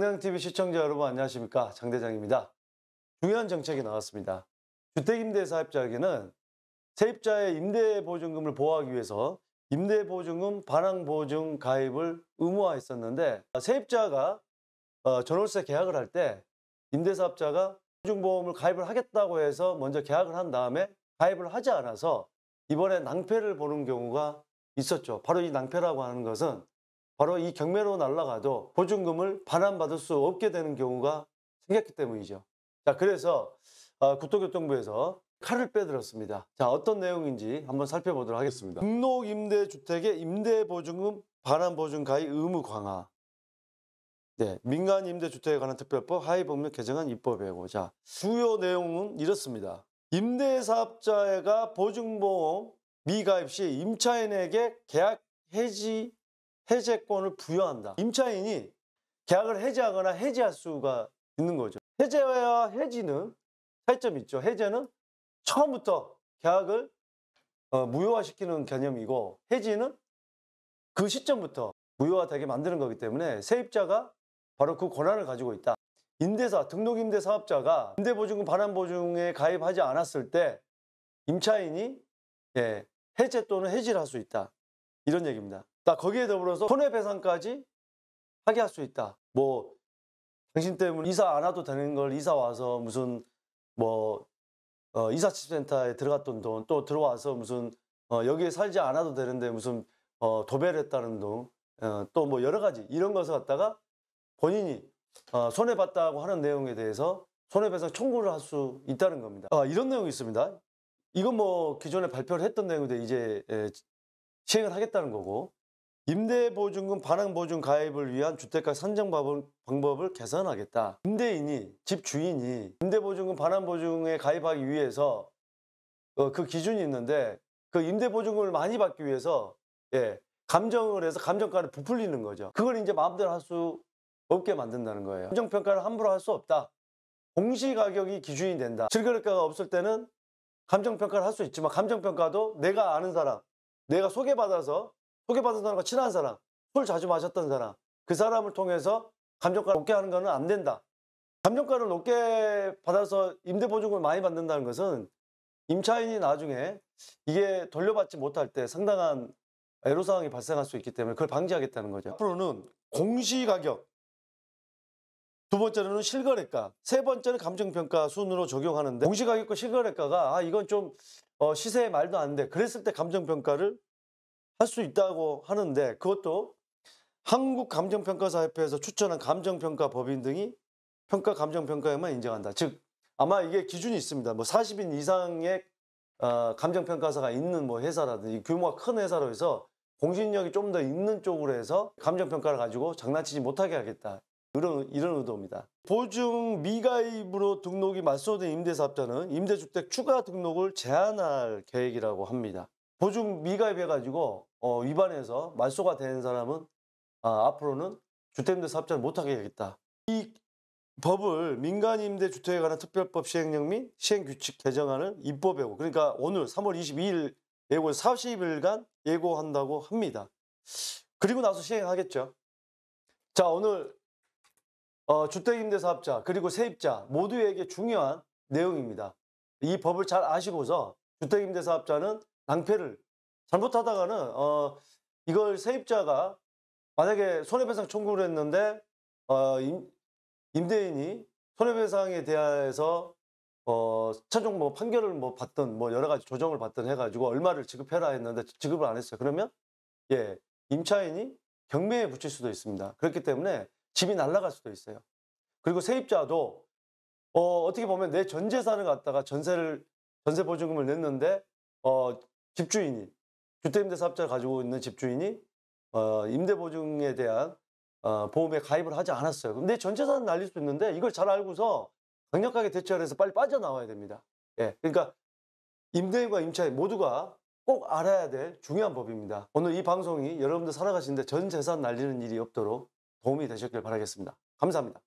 장대장TV 시청자 여러분 안녕하십니까, 장대장입니다. 중요한 정책이 나왔습니다. 주택임대사업자에게는 세입자의 임대보증금을 보호하기 위해서 임대보증금 반환보증 가입을 의무화했었는데, 세입자가 전월세 계약을 할 때 임대사업자가 보증보험을 가입을 하겠다고 해서 먼저 계약을 한 다음에 가입을 하지 않아서 이번에 낭패를 보는 경우가 있었죠. 바로 이 낭패라고 하는 것은 바로 이 경매로 날아가도 보증금을 반환받을 수 없게 되는 경우가 생겼기 때문이죠. 자, 그래서 국토교통부에서 칼을 빼들었습니다. 자, 어떤 내용인지 한번 살펴보도록 하겠습니다. 등록임대주택의 임대보증금 반환보증 가입 의무 강화. 네, 민간임대주택에 관한 특별법 하위법률 개정안 입법이고, 자, 주요 내용은 이렇습니다. 임대사업자가 보증보험 미가입 시 임차인에게 계약 해제권을 부여한다. 임차인이 계약을 해지하거나 해지할 수가 있는 거죠. 해제와 해지는 차이점이 있죠. 해제는 처음부터 계약을 무효화시키는 개념이고, 해지는 그 시점부터 무효화되게 만드는 거기 때문에 세입자가 바로 그 권한을 가지고 있다. 등록임대사업자가 임대보증금 반환보증에 가입하지 않았을 때 임차인이 해제 또는 해지를 할 수 있다. 이런 얘기입니다. 거기에 더불어서 손해배상까지 하게 할 수 있다. 뭐 당신 때문에 이사 안 와도 되는 걸 이사 와서 무슨 이사집센터에 들어갔던 돈, 또 들어와서 무슨 여기에 살지 않아도 되는데 무슨 도배를 했다는 돈, 또 뭐 여러 가지 이런 것을 갖다가 본인이 손해봤다고 하는 내용에 대해서 손해배상 청구를 할 수 있다는 겁니다. 이런 내용이 있습니다. 이건 뭐 기존에 발표를 했던 내용인데 이제 시행을 하겠다는 거고, 임대보증금 반환보증 가입을 위한 주택가 산정 방법을 개선하겠다. 임대인이, 집주인이 임대보증금 반환보증에 가입하기 위해서 그 기준이 있는데, 그 임대보증금을 많이 받기 위해서 감정을 해서 감정가를 부풀리는 거죠. 그걸 이제 마음대로 할 수 없게 만든다는 거예요. 감정평가를 함부로 할 수 없다. 공시가격이 기준이 된다. 실거래가가 없을 때는 감정평가를 할 수 있지만, 감정평가도 내가 아는 사람, 내가 소개받은 사람과 친한 사람, 술 자주 마셨던 사람, 그 사람을 통해서 감정가를 높게 하는 것은 안 된다. 감정가를 높게 받아서 임대보증금을 많이 받는다는 것은 임차인이 나중에 이게 돌려받지 못할 때 상당한 애로사항이 발생할 수 있기 때문에 그걸 방지하겠다는 거죠. 앞으로는 공시가격, 두 번째로는 실거래가, 세 번째는 감정평가 순으로 적용하는데, 공시가격과 실거래가가 이건 좀 시세에 말도 안 돼. 그랬을 때 감정평가를 할 수 있다고 하는데, 그것도 한국감정평가사협회에서 추천한 감정평가 법인 등이 평가 감정평가에만 인정한다. 즉 아마 이게 기준이 있습니다. 뭐 40인 이상의 감정평가사가 있는 뭐 회사라든지 규모가 큰 회사로 해서 공신력이 좀 더 있는 쪽으로 해서 감정평가를 가지고 장난치지 못하게 하겠다. 이런 의도입니다. 보증 미가입으로 등록이 말소된 임대사업자는 임대주택 추가 등록을 제한할 계획이라고 합니다. 보증 미가입해가지고 위반해서 말소가 된 사람은 앞으로는 주택임대사업자를 못하게 하겠다. 이 법을 민간임대주택에 관한 특별법 시행령 및 시행규칙 개정안을 입법예고, 그러니까 오늘 3월 22일 예고 40일간 예고한다고 합니다. 그리고 나서 시행하겠죠. 자, 오늘 주택임대사업자 그리고 세입자 모두에게 중요한 내용입니다. 이 법을 잘 아시고서 주택임대사업자는 낭패를 잘못하다가는 이걸 세입자가 만약에 손해배상 청구를 했는데 임대인이 손해배상에 대해서 최종 판결을 받든 여러 가지 조정을 받든 해가지고 얼마를 지급해라 했는데 지급을 안 했어요. 그러면 임차인이 경매에 붙일 수도 있습니다. 그렇기 때문에 집이 날아갈 수도 있어요. 그리고 세입자도 어떻게 보면 내 전 재산을 갖다가 전세 보증금을 냈는데 집주인이, 주택임대사업자를 가지고 있는 집주인이 임대보증에 대한 보험에 가입을 하지 않았어요. 그럼 내 전 재산은 날릴 수 있는데 이걸 잘 알고서 강력하게 대처를 해서 빨리 빠져나와야 됩니다. 그러니까 임대인과 임차인 모두가 꼭 알아야 될 중요한 법입니다. 오늘 이 방송이 여러분들 살아가시는데 전 재산 날리는 일이 없도록 도움이 되셨길 바라겠습니다. 감사합니다.